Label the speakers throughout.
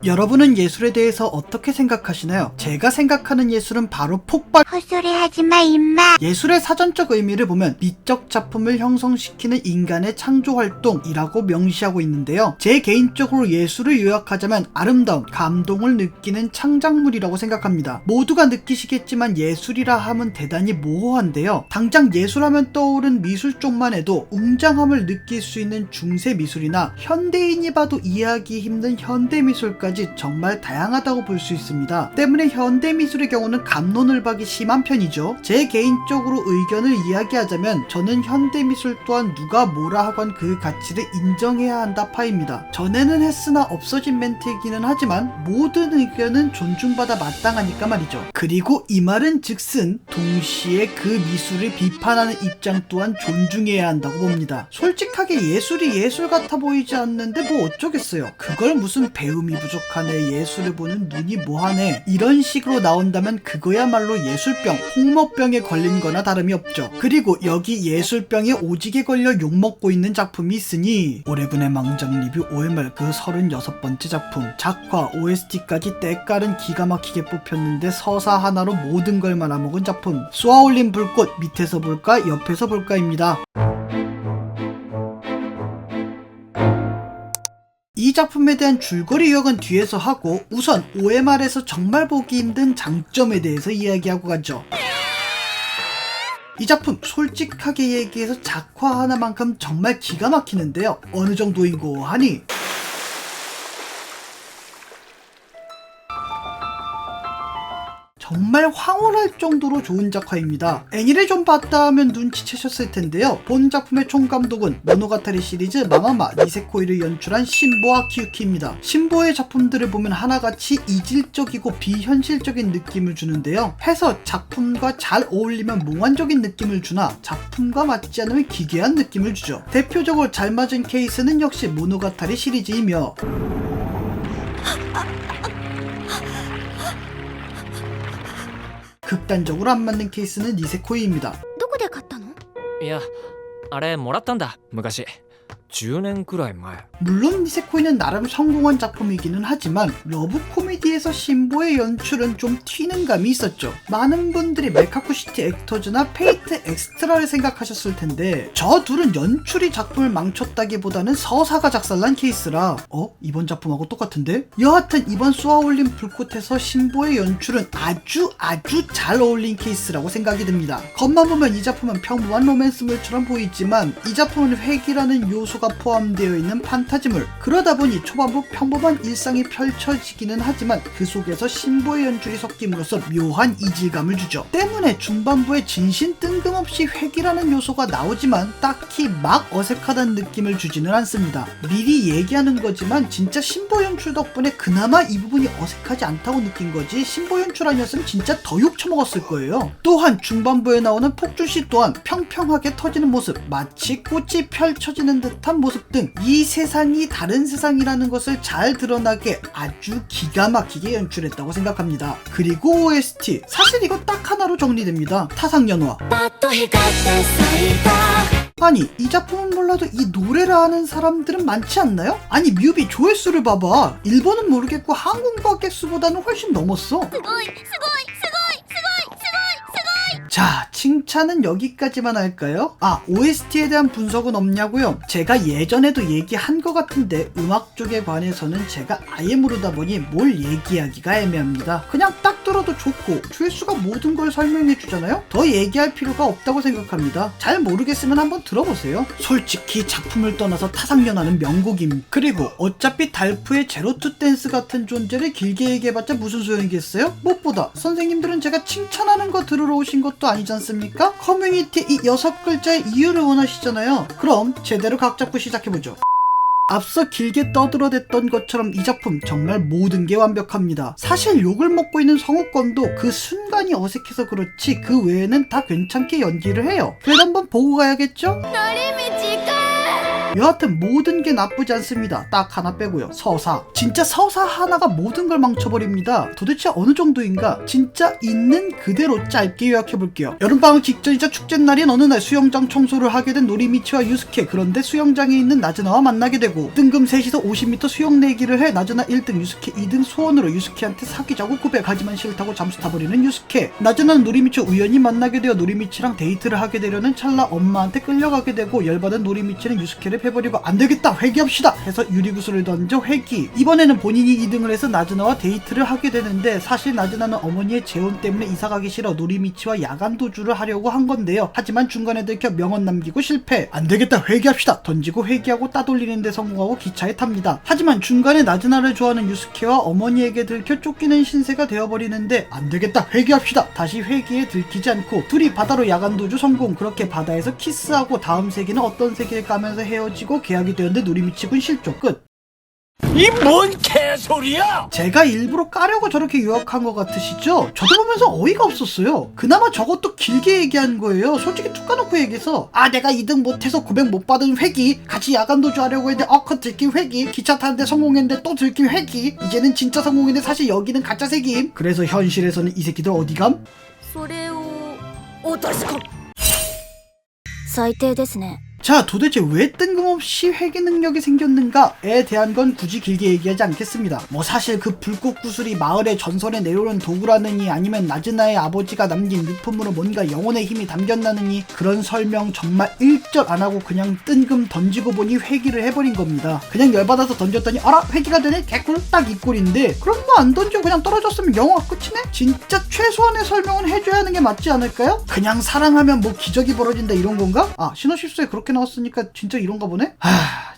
Speaker 1: 여러분은 예술에 대해서 어떻게 생각하시나요? 제가 생각하는 예술은 바로 폭발.
Speaker 2: 헛소리 하지마 임마.
Speaker 1: 예술의 사전적 의미를 보면 미적 작품을 형성시키는 인간의 창조활동이라고 명시하고 있는데요. 제 개인적으로 예술을 요약하자면 아름다움, 감동을 느끼는 창작물이라고 생각합니다. 모두가 느끼시겠지만 예술이라 함은 대단히 모호한데요. 당장 예술하면 떠오른 미술 쪽만 해도 웅장함을 느낄 수 있는 중세 미술이나 현대인이 봐도 이해하기 힘든 현대미술까지 정말 다양하다고 볼 수 있습니다. 때문에 현대미술의 경우는 갑론을박이 심한 편이죠. 제 개인적으로 의견을 이야기하자면 저는 현대미술 또한 누가 뭐라 하건 그 가치를 인정해야 한다 파입니다. 전에는 했으나 없어진 멘트이기는 하지만 모든 의견은 존중받아 마땅하니까 말이죠. 그리고 이 말은 즉슨 동시에 그 미술을 비판하는 입장 또한 존중해야 한다고 봅니다. 솔직하게 예술이 예술 같아 보이지 않는데 뭐 어쩌겠어요. 그걸 무슨 배움이 부족하네, 예술을 보는 눈이 뭐하네 이런 식으로 나온다면 그거야말로 예술병, 홍모병에 걸린 거나 다름이 없죠. 그리고 여기 예술병에 오지게 걸려 욕먹고 있는 작품이 있으니 올해분의 망장 리뷰 OMR 그 36번째 작품 작화, OST까지 때깔은 기가 막히게 뽑혔는데 서사 하나로 모든 걸 말아먹은 작품 쏘아올린 불꽃, 밑에서 볼까 옆에서 볼까입니다. 이 작품에 대한 줄거리 요약은 뒤에서 하고 우선 OMR에서 정말 보기 힘든 장점에 대해서 이야기하고 가죠. 이 작품 솔직하게 얘기해서 작화 하나만큼 정말 기가 막히는데요. 어느 정도인고 하니 정말 황홀할 정도로 좋은 작화입니다. 애니를 좀 봤다 하면 눈치채셨을 텐데요. 본 작품의 총감독은 모노가타리 시리즈 마마마 니세코이를 연출한 신보아 키유키입니다. 신보의 작품들을 보면 하나같이 이질적이고 비현실적인 느낌을 주는데요. 해서 작품과 잘 어울리면 몽환적인 느낌을 주나 작품과 맞지 않으면 기괴한 느낌을 주죠. 대표적으로 잘 맞은 케이스는 역시 모노가타리 시리즈이며 극단적으로 안 맞는 케이스는 니세코이입니다.
Speaker 2: どこで買ったの？
Speaker 3: いや、あれもらったんだ、昔。10年くらい前。
Speaker 1: 물론 니세코이는 나름 성공한 작품이기는 하지만 러브 코미디에서 신보의 연출은 좀 튀는 감이 있었죠. 많은 분들이 메카쿠시티 액터즈나 페이트 엑스트라를 생각하셨을 텐데 저 둘은 연출이 작품을 망쳤다기보다는 서사가 작살난 케이스라 이번 작품하고 똑같은데? 여하튼 이번 쏘아올린 불꽃에서 신보의 연출은 아주 잘 어울린 케이스라고 생각이 듭니다. 겉만 보면 이 작품은 평범한 로맨스물처럼 보이지만 이 작품은 회기라는 요소가 포함되어 있는 판타지물. 그러다 보니 초반부 평범한 일상이 펼쳐지기는 하지만 그 속에서 신보의 연출이 섞임으로써 묘한 이질감을 주죠. 때문에 중반부에 진신 뜬금없이 회기라는 요소가 나오지만 딱히 막 어색하다는 느낌을 주지는 않습니다. 미리 얘기하는 거지만 진짜 신보 연출 덕분에 그나마 이 부분이 어색하지 않다고 느낀 거지 신보 연출 아니었으면 진짜 더 욕 처먹었을 거예요. 또한 중반부에 나오는 폭주시 또한 평평하게 터지는 모습, 마치 꽃이 펼쳐지는 듯한 모습 등 이 세상이 다른 세상이라는 것을 잘 드러나게 아주 기가 막히게 연출했다고 생각합니다. 그리고 OST 사실 이거 딱 하나로 정리됩니다. 타상연화. 아니 이 작품은 몰라도 이 노래를 아는 사람들은 많지 않나요? 아니 뮤비 조회수를 봐봐. 일본은 모르겠고 한국 관객수보다는 훨씬 넘었어. 자, 칭찬은 여기까지만 할까요? OST에 대한 분석은 없냐고요? 제가 예전에도 얘기한 것 같은데 음악 쪽에 관해서는 제가 아예 모르다 보니 뭘 얘기하기가 애매합니다. 그냥 딱 들어도 좋고 조회수가 모든 걸 설명해 주잖아요? 더 얘기할 필요가 없다고 생각합니다. 잘 모르겠으면 한번 들어보세요. 솔직히 작품을 떠나서 타상연화는 명곡임. 그리고 어차피 달프의 제로투 댄스 같은 존재를 길게 얘기해봤자 무슨 소용이겠어요? 무엇보다 선생님들은 제가 칭찬하는 거 들으러 오신 것도 아니지 않습니까? 커뮤니티 이 6글자의 이유를 원하시잖아요. 그럼 제대로 각 잡고 시작해보죠. 앞서 길게 떠들어댔던 것처럼 이 작품 정말 모든 게 완벽합니다. 사실 욕을 먹고 있는 성우권도 그 순간이 어색해서 그렇지 그 외에는 다 괜찮게 연기를 해요. 그래도 한번 보고 가야겠죠? 여하튼 모든 게 나쁘지 않습니다. 딱 하나 빼고요. 서사. 진짜 서사 하나가 모든 걸 망쳐버립니다. 도대체 어느 정도인가? 진짜 있는 그대로 짧게 요약해볼게요. 여름방학 직전이자 축제날인 어느 날 수영장 청소를 하게 된 노리미치와 유스케. 그런데 수영장에 있는 나즈나와 만나게 되고 뜬금 셋이서 50m 수영 내기를 해 나즈나 1등 유스케 2등 소원으로 유스케한테 사귀자고 고백하지만 싫다고 잠수 타버리는 유스케. 나즈나는 노리미치와 우연히 만나게 되어 노리미치랑 데이트를 하게 되려는 찰나 엄마한테 끌려가게 되고 열받은 노리미치는 유스케를 패버리고 안되겠다 회귀합시다 해서 유리구슬을 던져 회귀. 이번에는 본인이 2등을 해서 나즈나와 데이트를 하게 되는데 사실 나즈나는 어머니의 재혼 때문에 이사가기 싫어 노리미치와 야간 도주를 하려고 한 건데요. 하지만 중간에 들켜 명언 남기고 실패. 안되겠다 회귀합시다 던지고 회귀하고 따돌리는 데 성공하고 기차에 탑니다. 하지만 중간에 나즈나를 좋아하는 유스케와 어머니에게 들켜 쫓기는 신세가 되어버리는데 안되겠다 회귀합시다. 다시 회귀에 들키지 않고 둘이 바다로 야간 도주 성공. 그렇게 바다에서 키스하고 다음 세계는 어떤 세계일까 하면서 헤어지고 계약이 되었는데 노리미치군 실종. 끝.
Speaker 4: 이 뭔 개소리야!
Speaker 1: 제가 일부러 까려고 저렇게 요약한 것 같으시죠? 저도 보면서 어이가 없었어요. 그나마 저것도 길게 얘기한 거예요. 솔직히 툭 까놓고 얘기해서 내가 2등 못해서 고백 못 받은 회기, 같이 야간 도주 하려고 했는데 들킨 회기, 기차 타는데 성공했는데 또 들킨 회기, 이제는 진짜 성공했는데 사실 여기는 가짜 세기임. 그래서 현실에서는 이 새끼들 어디감?
Speaker 2: それを落とし込む最低ですね
Speaker 1: 자, 도대체 왜 뜬금없이 회귀 능력이 생겼는가에 대한 건 굳이 길게 얘기하지 않겠습니다. 뭐 사실 그 불꽃 구슬이 마을의 전설에 내려오는 도구라느니 아니면 나즈나의 아버지가 남긴 유품으로 뭔가 영혼의 힘이 담겼나느니 그런 설명 정말 일절 안 하고 그냥 뜬금 던지고 보니 회귀를 해버린 겁니다. 그냥 열받아서 던졌더니 어라 회귀가 되네 개꿀 딱 이 꼴인데 그럼 뭐 안 던지고 그냥 떨어졌으면 영화가 끝이네? 진짜 최소한의 설명은 해줘야 하는 게 맞지 않을까요? 그냥 사랑하면 뭐 기적이 벌어진다 이런 건가? 시노십스에 그렇게 나왔으니까 진짜 이런가 보네?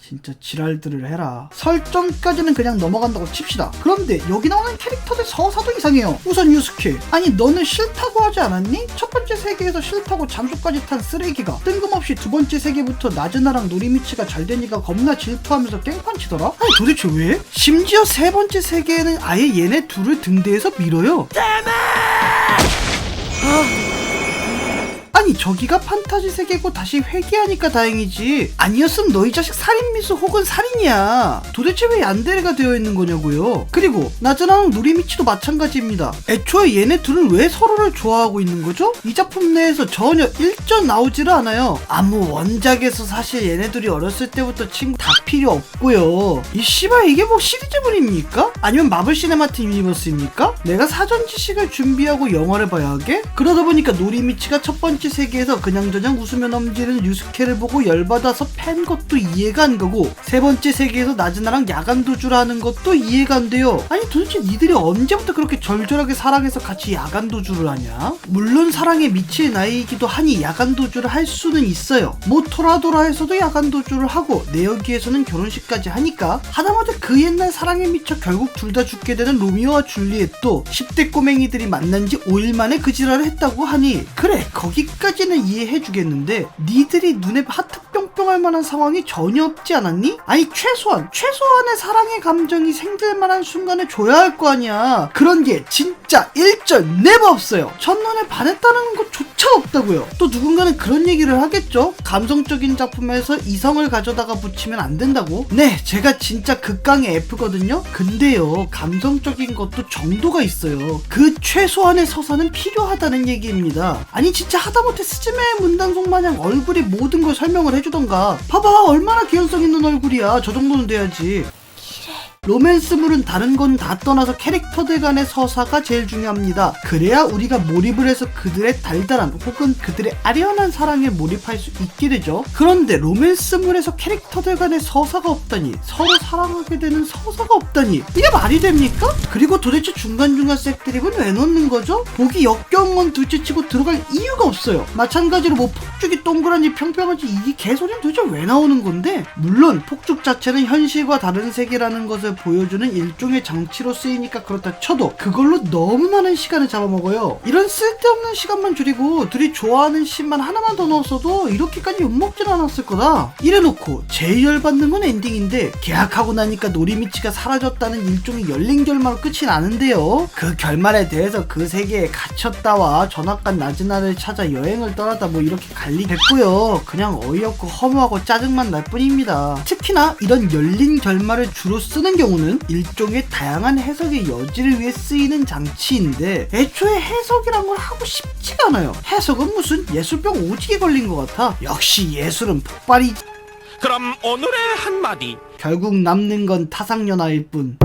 Speaker 1: 진짜 지랄들을 해라. 설정까지는 그냥 넘어간다고 칩시다. 그런데 여기 나오는 캐릭터들 서사도 이상해요. 우선 유스케. 아니 너는 싫다고 하지 않았니? 첫 번째 세계에서 싫다고 잠수까지 탄 쓰레기가 뜬금없이 두 번째 세계부터 나즈나랑 노리미치가 잘 되니까 겁나 질투하면서 깽판 치더라? 아니 도대체 왜? 심지어 세 번째 세계에는 아예 얘네 둘을 등대에서 밀어요. 아니 저기가 판타지 세계고 다시 회귀하니까 다행이지 아니었으면 너희 자식 살인미수 혹은 살인이야. 도대체 왜 얀데레가 되어 있는 거냐고요. 그리고 나즈나랑 노리미치도 마찬가지입니다. 애초에 얘네 둘은 왜 서로를 좋아하고 있는 거죠? 이 작품 내에서 전혀 일절 나오지를 않아요. 원작에서 사실 얘네 둘이 어렸을 때부터 친구 다 필요 없고요. 이 씨발 이게 뭐 시리즈물입니까? 아니면 마블 시네마틱 유니버스입니까? 내가 사전 지식을 준비하고 영화를 봐야 하게? 그러다 보니까 노리미치가 첫 번째 세계에서 그냥저냥 웃으며 넘기는 유스케를 보고 열받아서 팬 것도 이해가 안 가고 세 번째 세계에서 나즈나랑 야간 도주를 하는 것도 이해가 안 돼요. 아니 도대체 니들이 언제부터 그렇게 절절하게 사랑해서 같이 야간 도주를 하냐? 물론 사랑에 미칠 나이이기도 하니 야간 도주를 할 수는 있어요. 뭐 토라도라에서도 야간 도주를 하고 내여기에서는 결혼식까지 하니까 하다못해 그 옛날 사랑에 미쳐 결국 둘 다 죽게 되는 로미오와 줄리엣도 10대 꼬맹이들이 만난 지 5일 만에 그 지랄을 했다고 하니 그래 거기까지는 이해해주겠는데 니들이 눈에 하트 뿅뿅할 만한 상황이 전혀 없지 않았니? 아니 최소한의 사랑의 감정이 생길 만한 순간에 줘야 할 거 아니야. 그런 게 진짜 일절 네버 없어요. 첫눈에 반했다는 것조차 없다고요. 또 누군가는 그런 얘기를 하겠죠. 감성적인 작품에서 이성을 가져다가 붙이면 안 된다고. 네 제가 진짜 극강의 F거든요. 근데요 감성적인 것도 정도가 있어요. 그 최소한의 서사는 필요하다는 얘기입니다. 아니 진짜 하다못해 스즈메의 문단속 마냥 얼굴이 모든 걸 설명을 해주던가. 봐봐 얼마나 개연성 있는 얼굴이야. 저 정도는 돼야지. 로맨스물은 다른 건 다 떠나서 캐릭터들 간의 서사가 제일 중요합니다. 그래야 우리가 몰입을 해서 그들의 달달한 혹은 그들의 아련한 사랑에 몰입할 수 있게 되죠. 그런데 로맨스물에서 캐릭터들 간의 서사가 없다니, 서로 사랑하게 되는 서사가 없다니, 이게 말이 됩니까? 그리고 도대체 중간중간 색드립은 왜 넣는 거죠? 보기 역겨운 건 둘째치고 들어갈 이유가 없어요. 마찬가지로 뭐 폭죽이 동그라니 평평하지 이 개소리는 도대체 왜 나오는 건데? 물론 폭죽 자체는 현실과 다른 세계라는 것을 것을 보여주는 일종의 장치로 쓰이니까 그렇다 쳐도 그걸로 너무 많은 시간을 잡아먹어요. 이런 쓸데없는 시간만 줄이고 둘이 좋아하는 씬만 하나만 더 넣었어도 이렇게까지 욕먹진 않았을 거다. 이래놓고 제일 열받는 건 엔딩인데 계약하고 나니까 노리미치가 사라졌다는 일종의 열린 결말로 끝이 나는데요. 그 결말에 대해서 그 세계에 갇혔다와 전학간 나즈나를 찾아 여행을 떠나다 뭐 이렇게 갈리겠고요. 그냥 어이없고 허무하고 짜증만 날 뿐입니다. 특히나 이런 열린 결말을 주로 쓰는 경우는 일종의 다양한 해석의 여지를 위해 쓰이는 장치인데 애초에 해석이란 걸 하고 싶지가 않아요. 해석은 무슨 예술병 오지게 걸린 것 같아. 역시 예술은 폭발이지.
Speaker 4: 그럼 오늘의 한마디.
Speaker 1: 결국 남는 건 타상연화일 뿐.